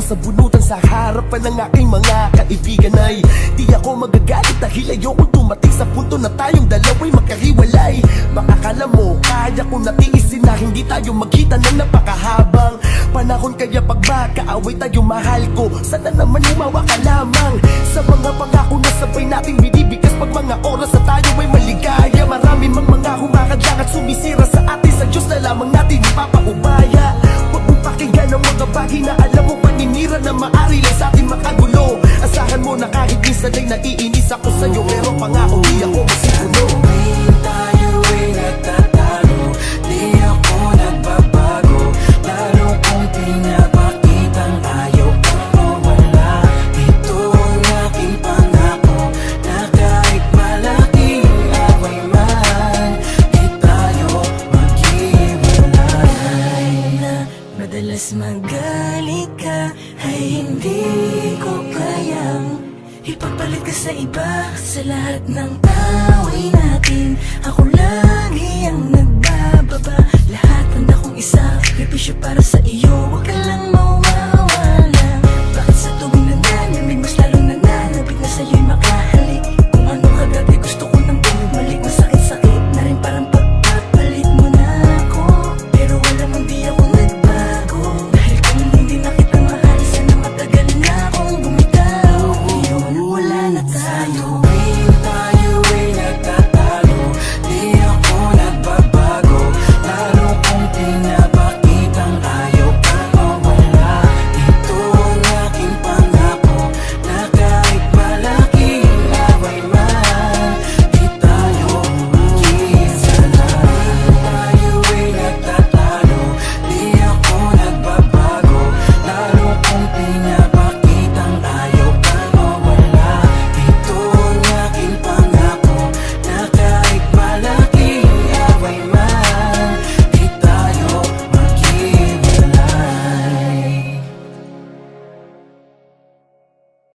sa bunutan sa harapan ng aking mga kaibigan ay di ako magagalit dahil ayokong dumating sa punto na tayong dalawa'y magkahiwalay. Baka akala mo kaya ko natiisin na hindi tayo magkita ng napakahabang panahon, kaya pag makaaway tayo mahal ko, sana naman umawa ka lamang sa mga pangako na sabay nating binibigkas pag mga oras na tayo ay maligaya. Marami mang mga humakadlang at sumisira sa atin, sa Diyos na lamang natin ipapaubaya. Huwag mo pakinggan ang mga bagay na alam mo paninira na maari lang sa atin makagulo. Asahan mo na kahit minsan ay naiinis ako sa'yo, pero pangako di ako masigulo. Tayo ay nagtatalo, di ako nagbabago, lalo kung pinapakitang ayaw kang mawala. Ito ang aking pangako, na kahit malaking away man, di tayo maghiwalay. Na madalas magalit ka, ay hindi ko kayang ipagpalit ka sa iba. Sa lahat ng away natin, ako lagi ang nagbababa. Lahat handa kong isakripisyo para sa iyo. Huwag ka